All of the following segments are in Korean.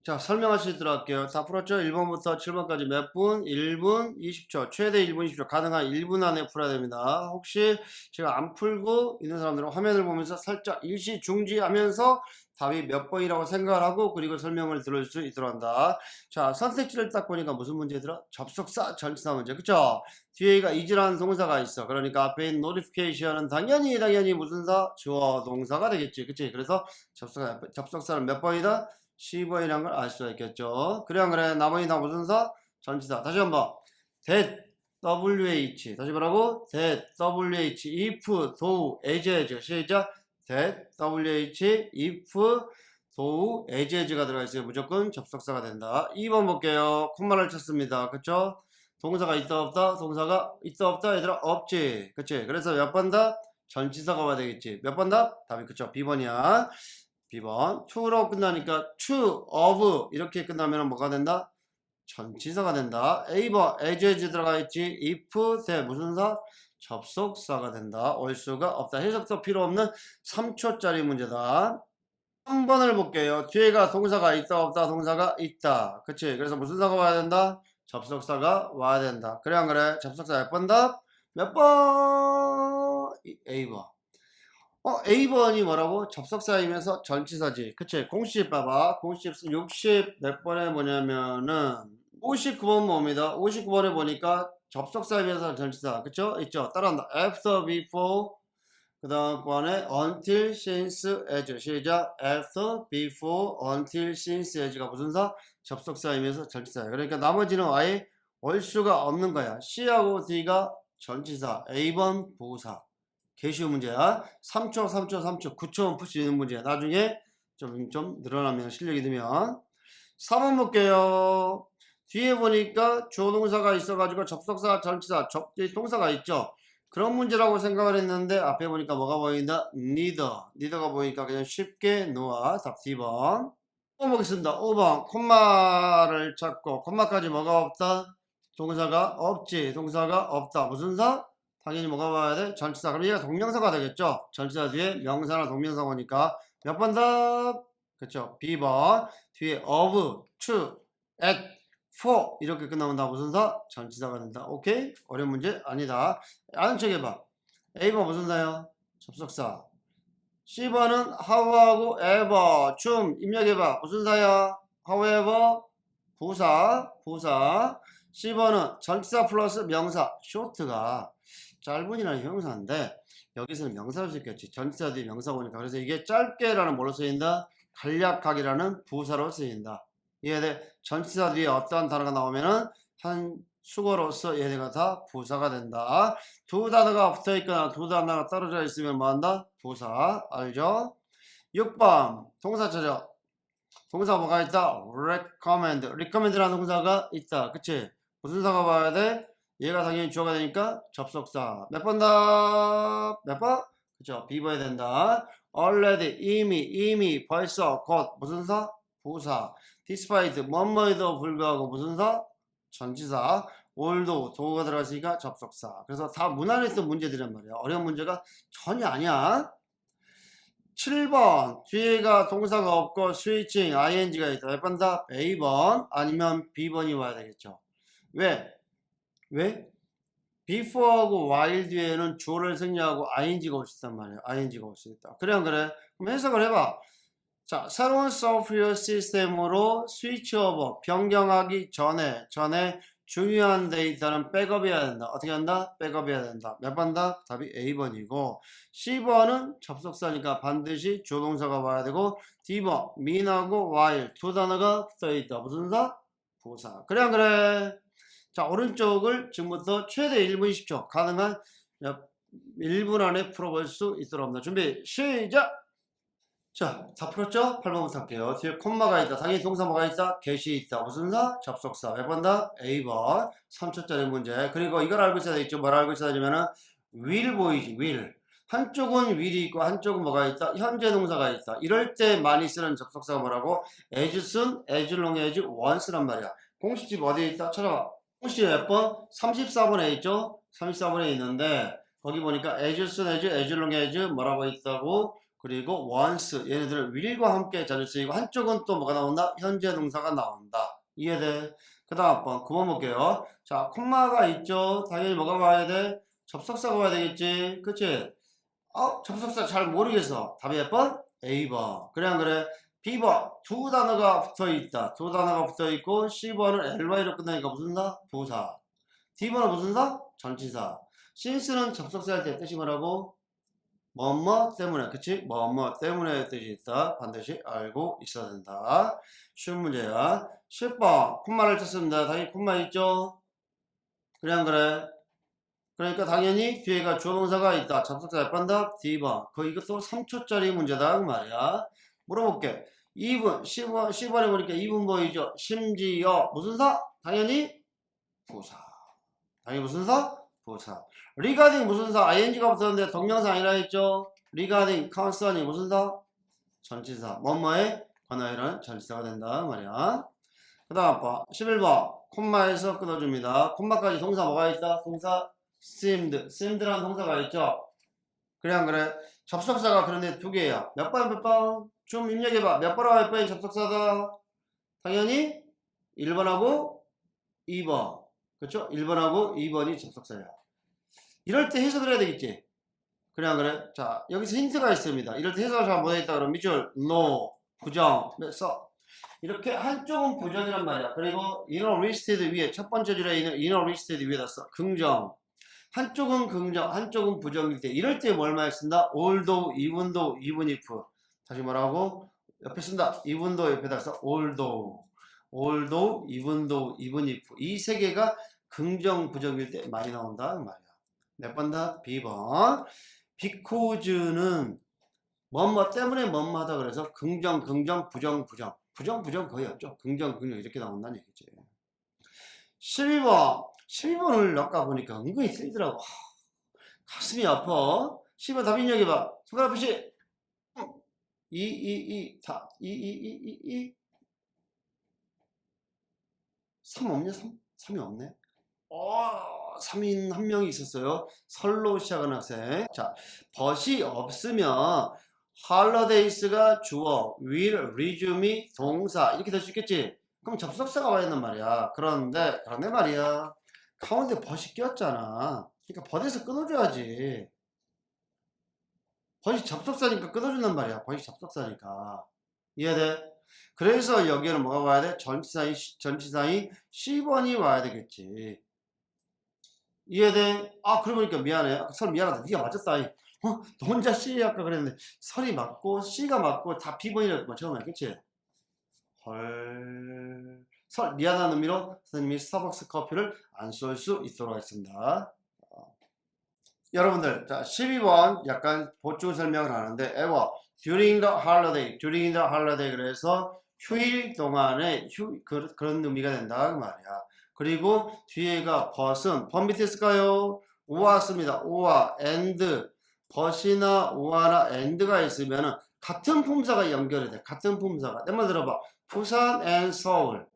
자, 설명할 수 있도록 할게요. 다 풀었죠? 1번부터 7번까지 몇 분? 1분 20초. 최대 1분 20초. 가능한 1분 안에 풀어야 됩니다. 혹시 제가 안 풀고 있는 사람들은 화면을 보면서 살짝 일시 중지하면서 답이 몇 번이라고 생각을 하고 그리고 설명을 들을 수 있도록 한다. 자, 선택지를 딱 보니까 무슨 문제들아? 접속사, 전치사 문제. 그쵸? 뒤에가 is라는 동사가 있어. 그러니까 앞에 있는 notification은 당연히 무슨 사? 주어 동사가 되겠지. 그치? 그래서 접속사는 몇 번이다? 10번이라는 걸 알 수가 있겠죠. 그래 안 그래? 나머지 다 무슨 사? 전치사. 다시 한번. that, WH. 다시 뭐라고? that, WH. if, though, as. 시작. that, WH, if, though, as가 들어가 있어요. 무조건 접속사가 된다. 2번 볼게요. 콤마를 쳤습니다. 그쵸? 동사가 있다 없다? 동사가 있다 없다? 얘들아 없지. 그치? 그래서 몇 번 다? 전치사가 와야 되겠지. 몇 번 다? 답이 그쵸? B번이야. B번 to로 끝나니까 to, of 이렇게 끝나면 뭐가 된다? 전치사가 된다. A번 as 들어가 있지. if, 대 무슨 사? 접속사가 된다. 올 수가 없다. 해석도 필요 없는 3초짜리 문제다. 3번을 볼게요. 뒤에가 동사가 있다 없다? 동사가 있다. 그치? 그래서 무슨 사가 와야 된다? 접속사가 와야 된다. 그래 안 그래? 접속사 몇 번 답? 몇 번? A번. A번이 뭐라고? 접속사이면서 전치사지. 그치? 공식 봐봐. 공식 60 몇 번에 뭐냐면은 59번 뭡니다. 59번에 보니까 접속사이면서 전치사. 그쵸? 있죠? 따라한다. after, before, 그 다음 번에 until, since, as. 시작. after, before, until, since, as가 무슨 사? 접속사이면서 전치사야. 그러니까 나머지는 아예 올 수가 없는 거야. C하고 D가 전치사. A번 부사. 개 쉬운 문제야. 3초, 9초면 풀 수 있는 문제야. 나중에 좀 늘어나면 실력이 들면. 3번 볼게요. 뒤에 보니까 주어 동사가 있어가지고 접속사, 전치사, 동사가 있죠. 그런 문제라고 생각을 했는데 앞에 보니까 뭐가 보인다? neither가 보니까 그냥 쉽게 놓아. 답 D번. 5번 보겠습니다. 5번 콤마를 찾고 콤마까지 뭐가 없다? 동사가 없지. 동사가 없다. 무슨 사? 당연히 뭐가 와야 돼? 전치사. 그럼 얘가 동명사가 되겠죠? 전치사 뒤에 명사나 동명사가 오니까 몇 번 답? 그쵸? B번 뒤에 of, to, at, for 이렇게 끝나면 다 무슨 사? 전치사가 된다. 오케이? 어려운 문제 아니다. 아는 척 해봐. A번 무슨 사요? 접속사. C번은 how하고 ever, 좀 입력해봐. 무슨 사야? however, 부사. C번은 전치사 플러스 명사, short가 짧은이라는 형사인데 여기서는 명사를 쓰겠지. 전치사 뒤에 명사 오니까. 그래서 이게 짧게라는 뭘로 쓰인다? 간략하게라는 부사로 쓰인다. 이해돼? 전치사 뒤에 어떠한 단어가 나오면은 한 수거로서 얘네가 다 부사가 된다. 두 단어가 붙어 있거나 두 단어가 떨어져 있으면 뭐 한다? 부사. 알죠? 6번 동사 찾아. 동사 뭐가 있다? recommend라는 동사가 있다. 그치? 무슨 사가 봐야 돼? 얘가 당연히 주어가 되니까 접속사. 몇 번 다? 몇 번? 그쵸? 비버야 된다. already, 이미, 벌써, 곧. 무슨 사? 부사. despite, 뭐뭐에도 불구하고 무슨 사? 전치사. 올도, 도가 들어갔으니까 접속사. 그래서 다 무난했던 문제들이란 말이야. 어려운 문제가 전혀 아니야. 7번 뒤에가 동사가 없고 스위칭 ing가 있다. 몇 번 다? A번 아니면 B번이 와야 되겠죠. 왜? before하고 while 뒤에는 주어를 생략하고 ing가 올 수 있단 말이에요. ing가 올 수 있다. 그래 안 그래? 그럼 해석을 해봐. 자, 새로운 소프트웨어 시스템으로 스위치 오버 변경하기 전에 중요한 데이터는 백업해야 된다. 어떻게 한다? 백업해야 된다. 몇 번 다? 답이 A번이고 C번은 접속사니까 반드시 조동사가 와야 되고 D번 mean하고 while 두 단어가 붙어있다. 무슨 사? 부사. 그래 안 그래? 자, 오른쪽을 지금부터 최대 1분 20초 가능한 1분 안에 풀어볼 수 있도록 합니다. 준비 시작! 자, 다 풀었죠? 8번부터 할게요. 뒤에 콤마가 있다. 당연히 동사 뭐가 있다? get이 있다. 무슨 사? 접속사. 몇 번 다? A번. 3초짜리 문제. 그리고 이걸 알고 있어야 되겠죠? 뭘 알고 있어야 되냐면은 will 보이지, will. 한쪽은 will이 있고 한쪽은 뭐가 있다? 현재 동사가 있다. 이럴 때 많이 쓰는 접속사가 뭐라고? as soon, as long as, once란 말이야. 공식집 어디에 있다? 찾아봐. 공식 몇 번? 34번에 있죠? 34번에 있는데 거기 보니까 as soon as, as long as 뭐라고 있다고? 그리고 once 얘네들은 will과 함께 자주 쓰이고 한쪽은 또 뭐가 나온다? 현재 동사가 나온다. 이해돼? 그 다음 한번 9번 볼게요. 자, 콤마가 있죠. 당연히 뭐가 와야 돼? 접속사가 와야 되겠지. 그치? 접속사 잘 모르겠어. 답이 몇 번? A번. 그래 안 그래? B번. 두 단어가 붙어 있다. 두 단어가 붙어 있고 C번은 ly로 끝나니까 무슨 사? 부사. D번은 무슨 사? 전치사. since는 접속사 할 때 뜻이 뭐라고? 뭐뭐 때문에, 그치? 뭐뭐 때문에 뜻이 있다. 반드시 알고 있어야 된다. 쉬운 문제야. 10번 콤마를 쳤습니다. 당연히 콤마 있죠? 그래 안 그래? 그러니까 당연히 뒤에가 주어동사가 있다. 접속사 몇 번다? D번. 이것도 3초짜리 문제다 그 말이야. 물어볼게. 2분 10번에 보니까 2분 보이죠? 심지어 무슨 사? 당연히 부사. 당연히 무슨 사? 부사. regarding 무슨 사? ing가 붙었는데 동명사 아니라 했죠? regarding concern이 무슨 사? 전치사. 뭐뭐에 관하여라는 전치사가 된다 말이야. 그 다음 봐. 11번 콤마에서 끊어줍니다. 콤마까지 동사 뭐가 있다? 동사 seemed라는 동사가 있죠? 그래 안 그래? 접속사가 그런데 두 개야. 몇 번 몇 번? 좀 입력해봐. 몇 번하고 몇 번이 접속사다? 당연히 1번하고 2번. 그렇죠? 1번하고 2번이 접속사야. 이럴 때 해석을 해야 되겠지? 그래 안 그래? 자, 여기서 힌트가 있습니다. 이럴 때 해석을 잘 못했다 그러면 밑줄 no, 부정, 써. 이렇게 한쪽은 부정이란 말이야. 그리고 inner listed 위에 첫 번째 줄에 있는 inner listed 위에다 써. 긍정. 한쪽은 긍정, 한쪽은 부정일 때 이럴 때 뭘 많이 쓴다? although, even though, even if. 다시 뭐라고? 옆에 쓴다. even though 옆에다 써. although, even though, even if. 이 세 개가 긍정, 부정일 때 많이 나온다 그 말이야. 몇 번 다? B번. because는 뭐뭐 때문에 뭐뭐 하다 그래서 긍정, 부정, 부정 거의 없죠. 긍정 이렇게 나온다는 얘기지. 12번을 아까 보니까 은근히 쓰이더라고. 가슴이 아파. 12번 답 입력해봐. 손가락 표시. 3 없냐? 3이 없네. 3인 한 명이 있었어요. 설로 시작하는 학생. 자, 벗이 없으면 holidays가 주어, will, resume이 동사 이렇게 될 수 있겠지? 그럼 접속사가 와야 된단 말이야. 그런데 말이야. 가운데 벗이 꼈잖아. 그러니까 벗에서 끊어줘야지. 벗이 접속사니까 끊어준단 말이야. 벗이 접속사니까. 이해돼? 그래서 여기에는 뭐가 와야 돼? 전치사인 C번이 와야 되겠지. 이해돼? 그러고 보니까 미안해. 설 미안하다. 네가 맞았다. 너 혼자 C 아까 그랬는데 설이 맞고 C가 맞고 다 B번이라고 처음에 그치? 헐. 설 미안한 의미로 선생님이 스타벅스 커피를 안 쏠 수 있도록 하겠습니다. 여러분들 자 12번 약간 보충 설명을 하는데 에워 during the holiday 그래서 휴일 동안에 그런 의미가 된다 그 말이야. 그리고 뒤에가 벗은 벗 밑에 있을까요? 오와 씁니다. 오와 and 벗이나 오와나 and가 있으면 같은 품사가 연결이 돼. 같은 품사가. 내 말 들어봐. 부산 and 서울.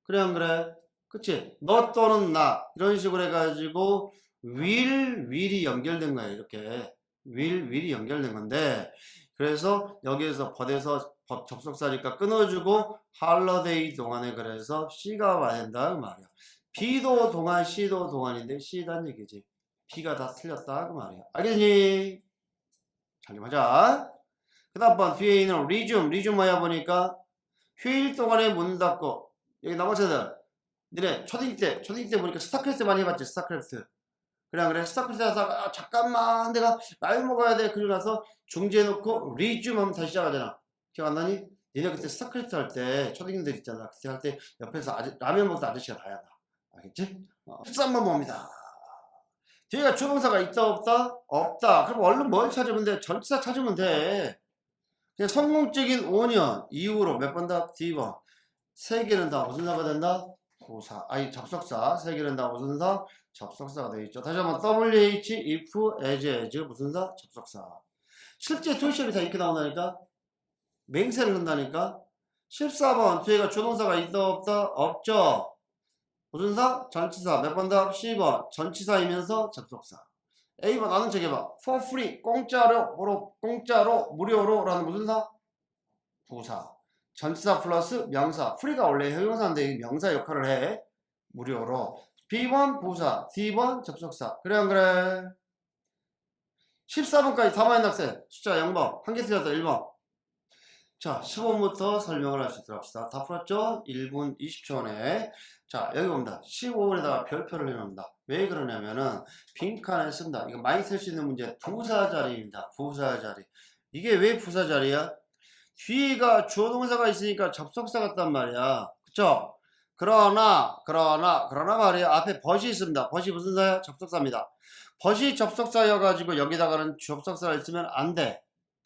그래 안 그래? 그치? 너 또는 나 이런 식으로 해가지고 will이 연결된 거야. 이렇게 will이 연결된 건데 그래서 여기에서 벗에서 법 접속사니까 끊어주고 holiday 동안에 그래서 C가 와야 된다 그 말이야. B도 동안 C도 동안인데 C단 얘기지. B가 다 틀렸다 그 말이야. 알겠니? 잘 좀 하자. 그 다음 번 뒤에 있는 resume 뭐야 보니까 휴일 동안에 문 닫고 여기 나머지들 니네 초딩 때 보니까 스타크래프트 많이 해봤지. 스타크래프트 그래 스타크래프트 하다가 잠깐만 내가 라면 먹어야 돼 그러고 나서 중지해놓고 resume 하면 다시 시작하잖아. 기억 안 나니? 니네 그때 스타크래프트 할 때 초딩들 있잖아. 그때 할 때 옆에서 라면 먹던 아저씨가 다야 나. 알겠지? 13번 봅니다. 뒤에가 주동사가 있다 없다? 없다. 그럼 얼른 뭘 찾으면 돼? 전치사 찾으면 돼. 그냥 성공적인 5년 이후로 몇 번 다? D번. 세 개는 다 무슨 사가 된다? 부사. 접속사. 세 개는 다 무슨 사? 접속사가 되어 있죠. 다시 한번 WH, if, as 무슨 사? 접속사. 실제 투시험이 다 이렇게 나온다니까? 맹세를 한다니까? 14번 뒤에가 주동사가 있다 없다? 없죠. 무슨 사? 전치사. 몇 번 다? 10번. 전치사이면서 접속사. A번 아는 척 해봐. for free, 공짜로, 무료로 라는 무슨 사? 부사. 전치사 플러스 명사. free가 원래 형용사인데 명사 역할을 해. 무료로. B번 부사, D번 접속사. 그래 안 그래? 14번까지 다 맞은 학생. 숫자 0번. 한 개 틀렸다 1번. 자, 15번부터 설명을 할 수 있도록 합시다. 다 풀었죠? 1분 20초 안에. 자, 여기 봅니다. 15번에다가 별표를 해놓습니다. 왜 그러냐면은 빈칸에 쓴다. 이거 많이 쓸 수 있는 문제 부사 자리입니다. 부사 자리. 이게 왜 부사 자리야? 뒤가 주어 동사가 있으니까 접속사 같단 말이야. 그쵸? 그러나 말이야. 앞에 벗이 있습니다. 벗이 무슨 사야? 접속사입니다. 벗이 접속사여가지고 여기다가는 접속사가 있으면 안 돼.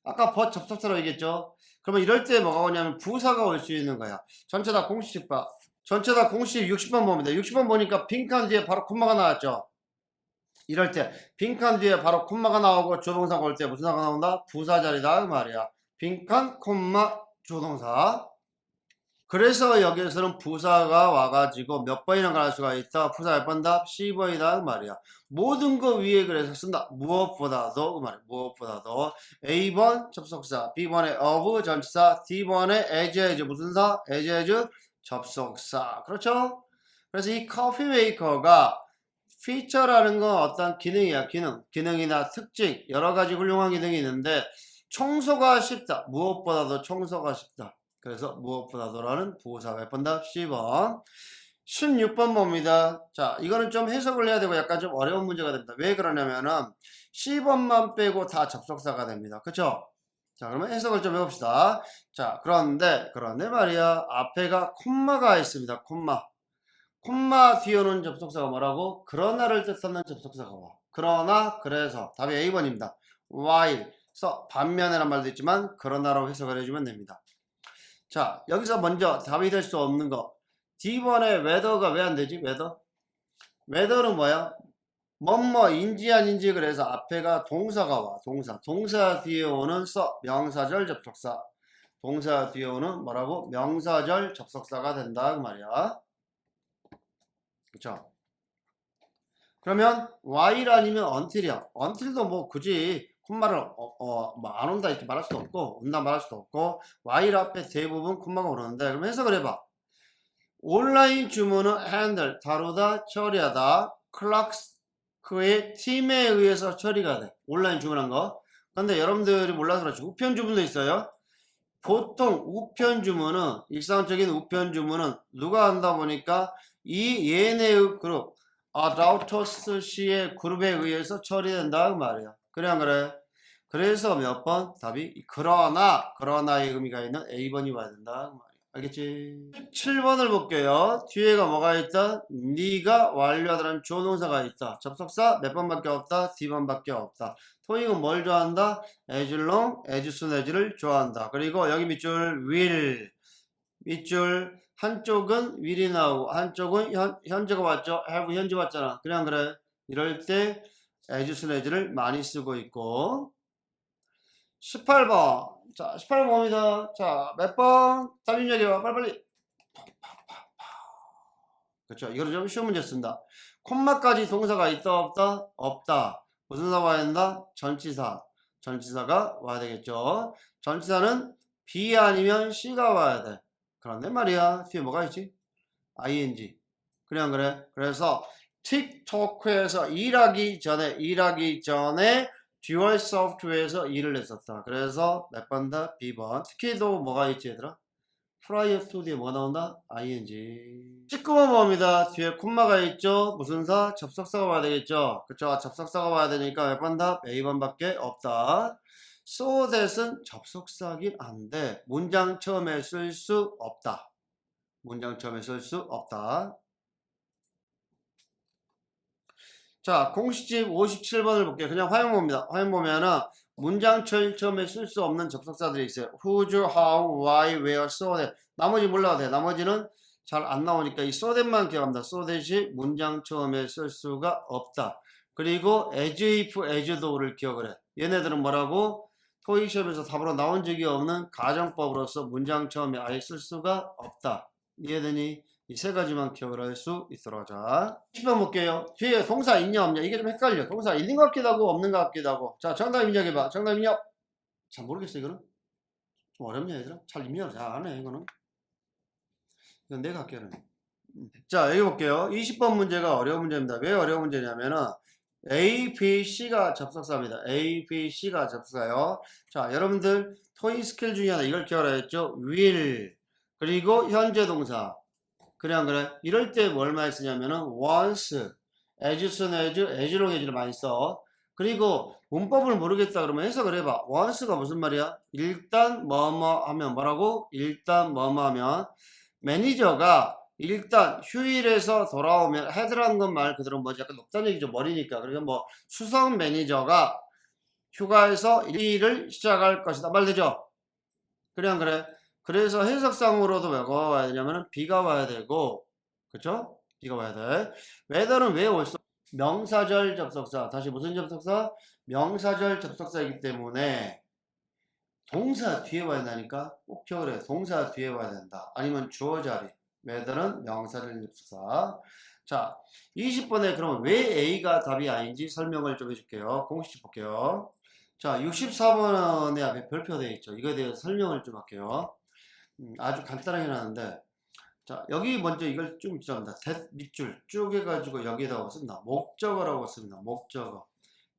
아까 벗 접속사라고 얘기했죠? 그러면 이럴 때 뭐가 오냐면 부사가 올 수 있는 거야. 전체 다 공식 봐. 전체 다 공식 60번 봅니다. 60번 보니까 빈칸 뒤에 바로 콤마가 나왔죠. 이럴 때 빈칸 뒤에 바로 콤마가 나오고 조동사가 올 때 무슨 사가 나온다? 부사 자리다 그 말이야. 빈칸 콤마 조동사. 그래서 여기에서는 부사가 와가지고 몇 번이나 갈 수가 있다. 부사 몇 번다? 10번이다 그 말이야. 모든 거 위에 그래서 쓴다. 무엇보다도 그 말이야. 무엇보다도 A번 접속사, B번에 of 전치사, D번에 as 무슨 사? as 접속사. 그렇죠? 그래서 이 커피 메이커가 피처라는 건 어떤 기능이야. 기능이나 특징 여러 가지 훌륭한 기능이 있는데 청소가 쉽다. 무엇보다도 청소가 쉽다. 그래서 무엇보다도라는 부사 몇 번다? 10번. 16번 봅니다. 자, 이거는 좀 해석을 해야 되고 약간 좀 어려운 문제가 됩니다. 왜 그러냐면은 10번만 빼고 다 접속사가 됩니다. 그쵸? 자, 그러면 해석을 좀 해봅시다. 자, 그런데 말이야. 앞에가 콤마가 있습니다. 콤마 뒤에 오는 접속사가 뭐라고? 그러나를 뜻하는 접속사가 와. 그러나, 그래서 답이 A번입니다. while, 반면에란 말도 있지만 그러나로 해석을 해주면 됩니다. 자, 여기서 먼저 답이 될 수 없는 거. D번에 whether가 왜 안 되지? whether는 뭐야? 뭐뭐인지 아닌지 그래서 앞에가 동사가 와. 동사 뒤에 오는 명사절 접속사. 동사 뒤에 오는 뭐라고? 명사절 접속사가 된다 그 말이야. 그쵸? 그러면 while 아니면 until이야. until도 뭐 굳이 콤마를 뭐 안 온다 이렇게 말할 수도 없고 온다 말할 수도 없고 while 앞에 대부분 콤마가 오르는데 그럼 해석을 해봐. 온라인 주문은 handle 다루다 처리하다 클락스 그의 팀에 의해서 처리가 돼. 온라인 주문한 거. 근데 여러분들이 몰라서 그렇지 우편 주문도 있어요. 보통 우편 주문은 일상적인 우편 주문은 누가 한다 보니까 이 얘네의 그룹 라우터스 씨의 그룹에 의해서 처리된다 그 말이야. 그래 안 그래? 그래서 몇 번? 답이 그러나의 의미가 있는 A번이 와야 된다 그 말이야. 알겠지? 7번을 볼게요. 뒤에가 뭐가 있다? 네가 완료하다는 조동사가 있다. 접속사 몇 번밖에 없다? D번밖에 없다. 토익은 뭘 좋아한다? as long, as soon as를 좋아한다. 그리고 여기 밑줄 will 밑줄 한쪽은 will이 나오고 한쪽은 현재가 왔죠. have 현재 왔잖아. 그래 안 그래? 이럴 때 as soon as를 많이 쓰고 있고 18번 자 18번 봅니다. 자 몇 번? 답 입력해봐 빨리빨리. 그렇죠. 이거를 좀 쉬운 문제 쓴다. 콤마까지 동사가 있다 없다? 없다. 무슨 사 와야 된다? 전치사가 와야 되겠죠. 전치사는 B 아니면 C가 와야 돼. 그런데 말이야 뒤에 뭐가 있지? ing. 그래 안 그래? 그래서 틱토크에서 일하기 전에 듀얼 소프트웨어에서 일을 했었다. 그래서 몇 번 다? B번. 특히도 뭐가 있지 얘들아? prior to 뒤에 뭐가 나온다? ing. 19번 봅니다. 뒤에 콤마가 있죠? 무슨 사? 접속사가 와야 되겠죠? 그쵸? 접속사가 와야 되니까 몇 번 다? A번밖에 없다. so that은 접속사긴 한데 문장 처음에 쓸 수 없다. 자, 공식집 57번을 볼게요. 그냥 화형 봅니다. 화형 보면은 문장 처음에 쓸 수 없는 접속사들이 있어요. whose, how, why, where, so that. 나머지 몰라도 돼. 나머지는 잘 안 나오니까 이 so that만 기억합니다. so that이 문장 처음에 쓸 수가 없다. 그리고 as if, as though를 기억을 해. 얘네들은 뭐라고? 토익 시험에서 답으로 나온 적이 없는 가정법으로서 문장 처음에 아예 쓸 수가 없다. 이해되니? 이 세 가지만 기억을 할 수 있도록 하자. 10번 볼게요. 뒤에 동사 있냐 없냐 이게 좀 헷갈려. 동사 있는 것 같기도 하고 없는 것 같기도 하고. 자, 정답 입력해봐. 정답 입력. 잘 모르겠어 이거는. 좀 어렵냐 얘들아? 잘 입력을 잘 안 해 이거는. 이건 내가 할게 그러면. 자, 여기 볼게요. 20번 문제가 어려운 문제입니다. 왜 어려운 문제냐면은 A, B, C가 접속사입니다. A, B, C가 접속사요. 자, 여러분들 토익 스킬 중에 하나 이걸 기억하라 했죠? will 그리고 현재 동사. 그래 안 그래? 이럴 때 뭘 많이 쓰냐면은 once, as soon as long as를 많이 써. 그리고 문법을 모르겠다 그러면 해석을 해봐. once가 무슨 말이야? 일단 뭐뭐 하면 뭐라고? 일단 뭐뭐 하면 매니저가 일단 휴일에서 돌아오면 헤드라는 건 말 그대로 뭐지? 약간 높다는 얘기죠. 머리니까. 그러니까 뭐 수석 매니저가 휴가에서 일을 시작할 것이다. 말 되죠? 그래 안 그래? 그래서 해석상으로도 뭐가 와야 되냐면은 비가 와야 되고 그쵸? 비가 와야 돼. weather는 왜 올써? 명사절 접속사. 다시 무슨 접속사? 명사절 접속사이기 때문에 동사 뒤에 와야 된다니까? 꼭 기억을 해. 동사 뒤에 와야 된다. 아니면 주어 자리. weather는 명사절 접속사. 자, 20번에 그러면 왜 A가 답이 아닌지 설명을 좀 해줄게요. 공식 볼게요. 자, 64번에 앞에 별표 되어 있죠. 이거에 대해서 설명을 좀 할게요. 아주 간단하게 나는데, 자, 여기 먼저 이걸 좀 죄송합니다. that 밑줄 쭉 해가지고 여기에다가 쓴다. 목적어라고 씁니다. 목적어.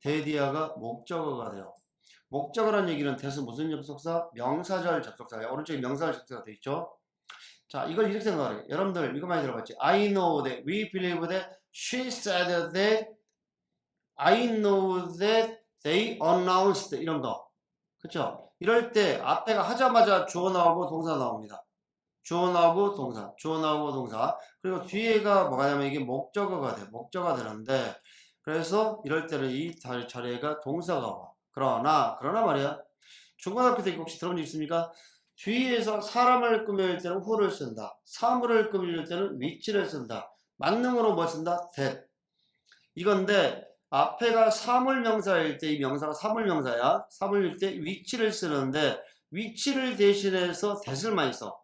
대디아가 목적어가 돼요. 목적어라는 얘기는 that은 무슨 접속사? 명사절 접속사예요. 오른쪽에 명사절 접속사가 되어 있죠. 자, 이걸 이렇게 생각해요. 여러분들 이거 많이 들어봤지? I know that, we believe that, she said that, I know that they announced 이런 거. 그쵸? 이럴 때 앞에가 하자마자 주어 나오고 동사 나옵니다. 주어 나오고 동사, 주어 나오고 동사. 그리고 뒤에가 뭐가 냐면 이게 목적어가 돼. 목적어가 되는데 그래서 이럴 때는 이 자리가 동사가 와. 그러나 말이야. 중고등학교 때 혹시 들어본 적 있습니까? 뒤에서 사람을 꾸밀 때는 who를 쓴다. 사물을 꾸밀 때는 which를 쓴다. 만능으로 뭐 쓴다? that. 이건데 앞에가 사물명사일 때 이 명사가 사물명사야. 사물일 때 which를 쓰는데 which를 대신해서 that을 많이 써.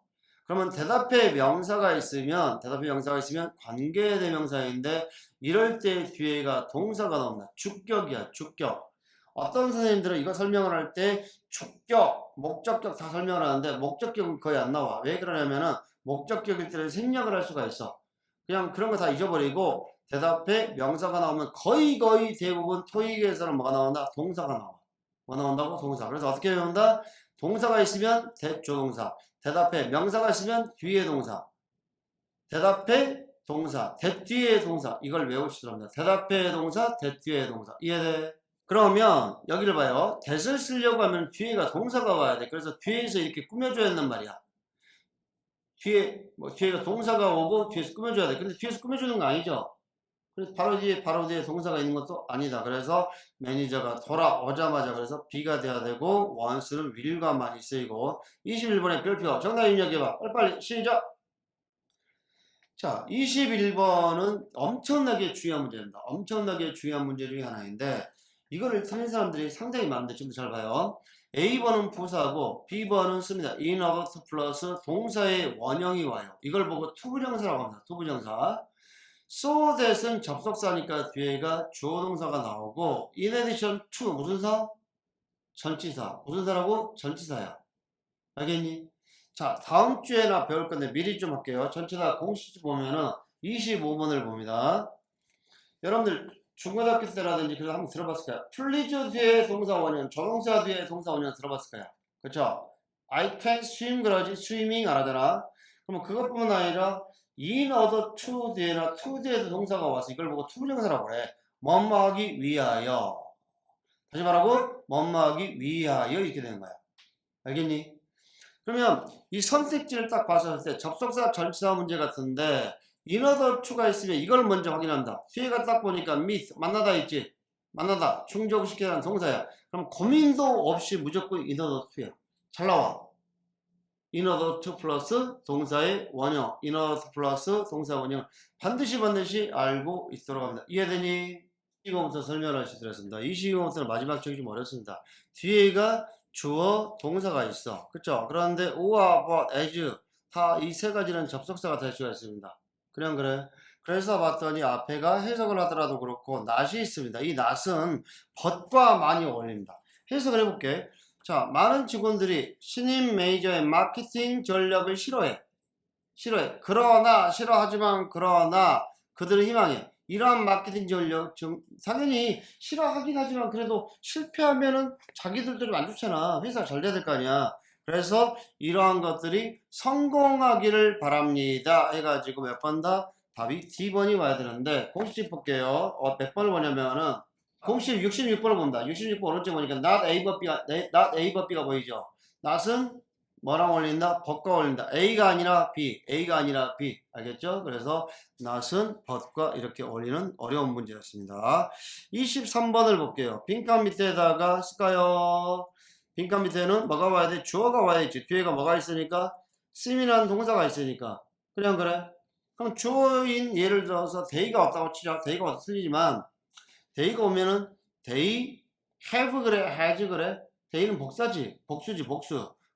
그러면 대답해 명사가 있으면 관계대명사인데 이럴 때 뒤에가 동사가 나온다. 주격이야. 주격. 어떤 선생님들은 이거 설명을 할 때 주격, 목적격 다 설명을 하는데 목적격은 거의 안 나와. 왜 그러냐면은 목적격일 때는 생략을 할 수가 있어. 그냥 그런 거 다 잊어버리고 대답해 명사가 나오면 거의 대부분 토익에서는 뭐가 나온다? 동사가 나와. 뭐 나온다고? 동사. 그래서 어떻게 배운다? 동사가 있으면 대조동사. 대답해 명사가 있으면 뒤에 동사. 대답해 동사. 대뒤에 동사. 이걸 외우시기 바랍니다. 대답해 동사, 대뒤에 동사. 이해돼? 그러면 여기를 봐요. that을 쓰려고 하면 뒤에가 동사가 와야 돼. 그래서 뒤에서 이렇게 꾸며줘야 된단 말이야. 뒤에가 동사가 오고 뒤에서 꾸며줘야 돼. 근데 뒤에서 꾸며주는 거 아니죠? 그래서 바로 뒤에 동사가 있는 것도 아니다. 그래서 매니저가 돌아오자마자 그래서 B가 돼야 되고 once는 will과 많이 쓰이고 21번의 별표 정답 입력해봐. 빨리빨리 시작. 자, 21번은 엄청나게 중요한 문제입니다. 엄청나게 중요한 문제 중에 하나인데 이거를 찾는 사람들이 상당히 많은데 좀 잘 봐요. A번은 부사고 B번은 씁니다. in order to 플러스 동사의 원형이 와요. 이걸 보고 투부정사라고 합니다. 투부정사. so that은 접속사니까 뒤에가 주어 동사가 나오고 in addition to 무슨 사? 전치사. 무슨 사라고? 전치사야. 알겠니? 자, 다음 주에나 배울 건데 미리 좀 할게요. 전체다 공식 보면은 25번을 봅니다. 여러분들 중고등학교 때라든지 그래서 한번 들어봤을 거야. please 뒤에 동사 원형, 조동사 뒤에 동사 원형 들어봤을 거야. 그쵸? I can swim 그러지 swimming 안 하잖아. 그러면 그것뿐만 아니라 in order to 뒤에나 to 뒤에도 동사가 와서 이걸 보고 투부정사라고 그래. 뭐뭐 하기 위하여. 다시 말하고 뭐뭐 하기 위하여 이렇게 되는 거야. 알겠니? 그러면 이 선택지를 딱 봤을 때 접속사 전치사 문제 같은데 in order to가 있으면 이걸 먼저 확인한다. 뒤에가 딱 보니까 meet 만나다 있지. 만나다 충족시키라는 동사야. 그럼 고민도 없이 무조건 in order to야. 잘 나와. in order to 플러스 동사의 원형, in order to 플러스 동사 원형 반드시 알고 있도록 합니다. 이해되니? 22번부터 설명을 해드렸습니다. 22번부터는 마지막 쪽이 좀 어렵습니다. 뒤에가 주어 동사가 있어. 그쵸? 그런데 오와 but as 이 세 가지는 접속사가 될 수가 있습니다. 그냥 그래. 그래서 봤더니 앞에가 해석을 하더라도 그렇고 not이 있습니다. 이 not은 but과 많이 어울립니다. 해석을 해볼게. 자, 많은 직원들이 신임 매니저의 마케팅 전략을 싫어해. 그러나 그들은 희망해. 이러한 마케팅 전략 당연히 싫어하긴 하지만 그래도 실패하면은 자기들도 좀 안 좋잖아. 회사가 잘 돼야 될 거 아니야. 그래서 이러한 것들이 성공하기를 바랍니다 해가지고 몇 번 다 답이 D번이 와야 되는데 공식 볼게요. 몇 번을 보냐면은 공식 66번을 본다. 66번 오른쪽 보니까 not A but B가 보이죠. not은 뭐랑 어울린다? but과 어울린다. A가 아니라 B. 알겠죠? 그래서 not은 but과 이렇게 어울리는 어려운 문제였습니다. 23번을 볼게요. 빈칸 밑에다가 쓸까요? 빈칸 밑에는 뭐가 와야 돼? 주어가 와야지. 뒤에가 뭐가 있으니까? sim이라는 동사가 있으니까. 그냥 그래. 그럼 주어인 예를 들어서 they가 없다고 치자. they가 와서 틀리지만 they가 오면은 they have 그래, has 그래. they는 복수지.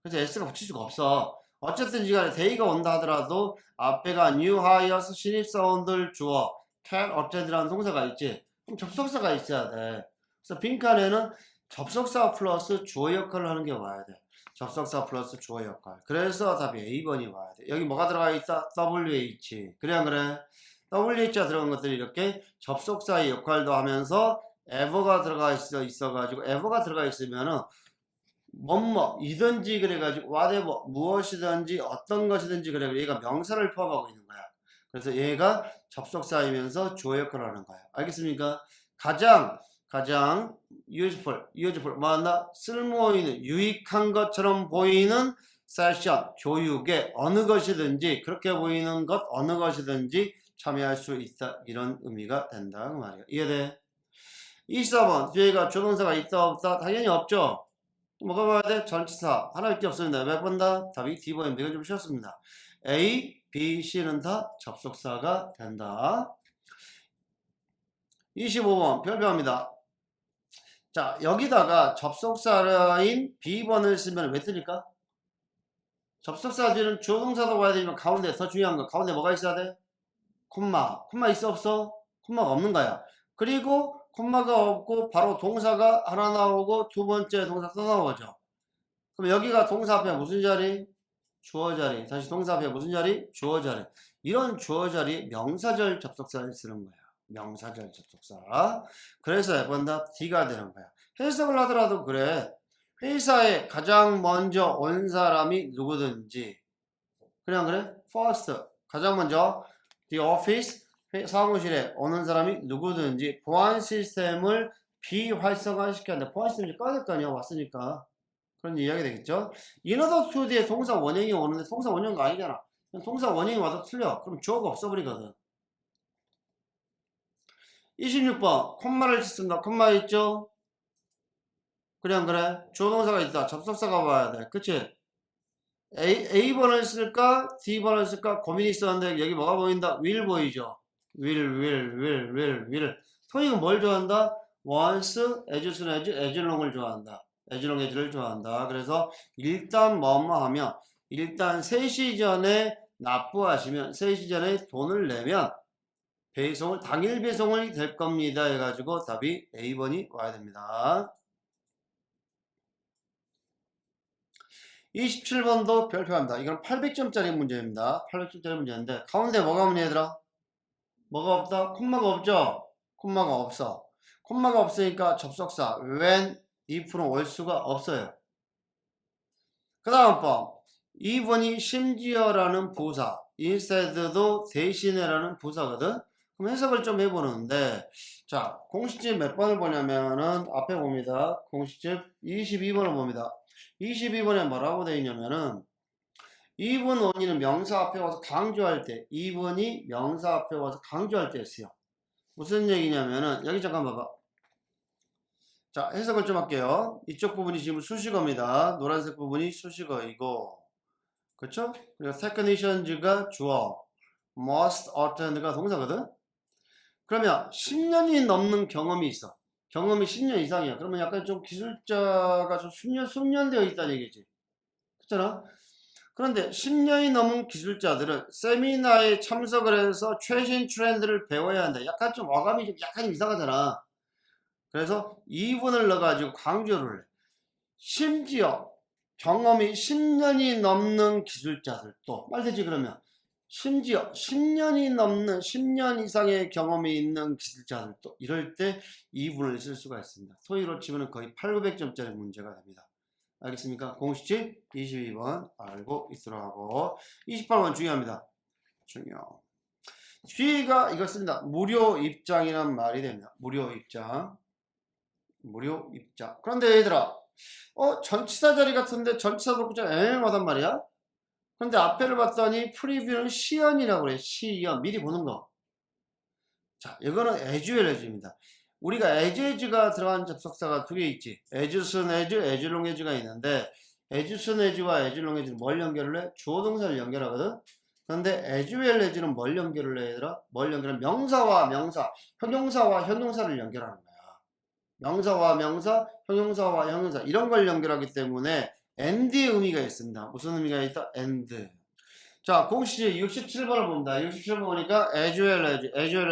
그래서 s가 붙일 수가 없어. 어쨌든지 간에 they가 온다 하더라도 앞에가 new hires 신입사원들 주어 can 어쨌든라는 동사가 있지. 그럼 접속사가 있어야 돼. 그래서 빈칸에는 접속사 플러스 주어 역할을 하는 게 와야 돼. 접속사 플러스 주어 역할. 그래서 답이 A번이 와야 돼. 여기 뭐가 들어가 있다? WH. 그래 안 그래? WH가 들어간 것들이 이렇게 접속사의 역할도 하면서 ever가 들어가 있어가지고 ever가 들어가 있으면은 이든지 그래가지고 whatever 무엇이든지 어떤 것이든지 그래 얘가 명사를 포함하고 있는 거야. 그래서 얘가 접속사이면서 주어 역할을 하는 거야. 알겠습니까? 가장 useful 뭐한다? 쓸모 있는 유익한 것처럼 보이는 세션 교육에 어느 것이든지 그렇게 보이는 것 어느 것이든지 참여할 수 있다 이런 의미가 된다 그 말이야. 이해돼? 24번 뒤에가 조동사가 있다 없다? 당연히 없죠. 뭐가 봐야 돼? 전치사 하나밖에 없습니다. 몇 번 다? 답이 D번입니다. 이건 좀 쉬웠습니다. A, B, C는 다 접속사가 된다. 25번 별표합니다. 자 여기다가 접속사인 B번을 쓰면 왜 틀릴까? 접속사 뒤는 조동사도 봐야 되지만 가운데 더 중요한 거 가운데 뭐가 있어야 돼? 콤마 있어 없어? 콤마가 없는 거야. 그리고 콤마가 없고 바로 동사가 하나 나오고 두 번째 동사 또 나오죠. 그럼 여기가 동사 앞에 무슨 자리? 주어 자리. 다시 동사 앞에 무슨 자리? 주어 자리. 이런 주어 자리 명사절 접속사를 쓰는 거야. 명사절 접속사. 그래서 몇 다 D가 되는 거야. 해석을 하더라도 그래. 회사에 가장 먼저 온 사람이 누구든지. 그냥 그래? First. 가장 먼저 the office 사무실에 오는 사람이 누구든지 보안 시스템을 비활성화시켜야 돼. 보안 시스템이 꺼야 될 거 아니야. 왔으니까. 그런 이야기 되겠죠? in order to 뒤에 동사 원형이 오는데 동사 원형도 아니잖아. 동사 원형이 와도 틀려. 그럼 주어가 없어버리거든. 26번 콤마를 쓴다. 콤마 있죠? 그냥 그래. 주어 동사가 있다. 접속사가 와야 돼. 그치? A번을 쓸까? D번을 쓸까? 고민이 있었는데 여기 뭐가 보인다? will 보이죠? will. 토익은 뭘 좋아한다? once, as soon as long을 좋아한다. as long as를 좋아한다. 그래서 일단 뭐뭐 하면 일단 3시 전에 납부하시면 3시 전에 돈을 내면 당일 배송이 될 겁니다. 해가지고 답이 A번이 와야 됩니다. 27번도 별표합니다. 이건 800점짜리 문제입니다. 800점짜리 문제인데 가운데 뭐가 없니 얘들아? 뭐가 없다? 콤마가 없죠? 콤마가 없어. 콤마가 없으니까 접속사 when, if는 올 수가 없어요. 그 다음 번 2번이 심지어라는 부사 instead도 대신에라는 부사거든. 그럼 해석을 좀 해보는데 자 공식집 몇 번을 보냐면은 앞에 봅니다. 공식집 22번을 봅니다. 22번에 뭐라고 되어 있냐면은 2번 원인은 명사 앞에 와서 강조할 때 2번이 명사 앞에 와서 강조할 때 쓰여. 무슨 얘기냐면은 여기 잠깐 봐봐. 자 해석을 좀 할게요. 이쪽 부분이 지금 수식어입니다. 노란색 부분이 수식어이고 그렇죠? 그리고 technicians가 주어 must attend가 동사거든. 그러면 10년이 넘는 경험이 있어. 경험이 10년 이상이야. 그러면 약간 좀 기술자가 좀 숙련되어 있다는 얘기지. 그렇잖아? 그런데 10년이 넘은 기술자들은 세미나에 참석을 해서 최신 트렌드를 배워야 한다. 약간 좀 어감이 좀 약간 이상하잖아. 그래서 이분을 넣어가지고 강조를 해. 심지어 경험이 10년이 넘는 기술자들도 말되지 그러면 심지어 10년이 넘는 10년 이상의 경험이 있는 기술자들도 이럴 때 이분을 쓸 수가 있습니다. 토익으로 치면 거의 8,900점짜리 문제가 됩니다. 알겠습니까? 공식지 22번 알고 있도록 하고 28번 중요합니다. 중요. 뒤가 이거 씁니다. 무료 입장이란 말이 됩니다. 무료 입장. 무료 입장. 그런데 얘들아 전치사 자리 같은데 전치사 놓고 좀 애매하단 말이야. 그런데 앞에를 봤더니 프리뷰는 시연이라고 그래. 시연. 미리 보는 거. 자, 이거는 as well as입니다. 우리가 as가 들어간 접속사가 두 개 있지. as soon as, as long as가 있는데 as soon as와 as long as는 뭘 연결을 해? 주어 동사를 연결하거든. 그런데 as well as는 뭘 연결을 해 얘들아? 뭘 연결해? 명사와 명사, 형용사와 형용사를 연결하는 거야. 명사와 명사, 형용사와 형용사 이런 걸 연결하기 때문에 and의 의미가 있습니다. 무슨 의미가 있다? and. 자, 공식 67번을 봅니다. 67번 보니까 as well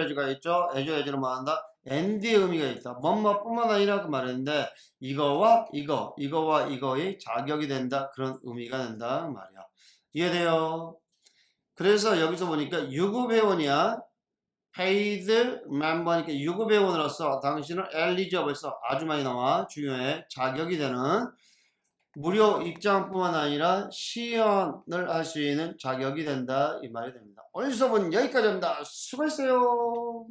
as가 있죠. as well as는 뭐 한다? and의 의미가 있다. 뭐뭐뿐만 아니라 그 말인데 이거와 이거와 이거의 자격이 된다. 그런 의미가 된다 그 말이야. 이해돼요? 그래서 여기서 보니까 유급 회원이야. paid member니까 유급 회원으로서 당신은 elligible에서 아주 많이 나와. 중요해. 자격이 되는 무료 입장뿐만 아니라 시연을 할 수 있는 자격이 된다 이 말이 됩니다. 오늘 수업은 여기까지입니다. 수고했어요.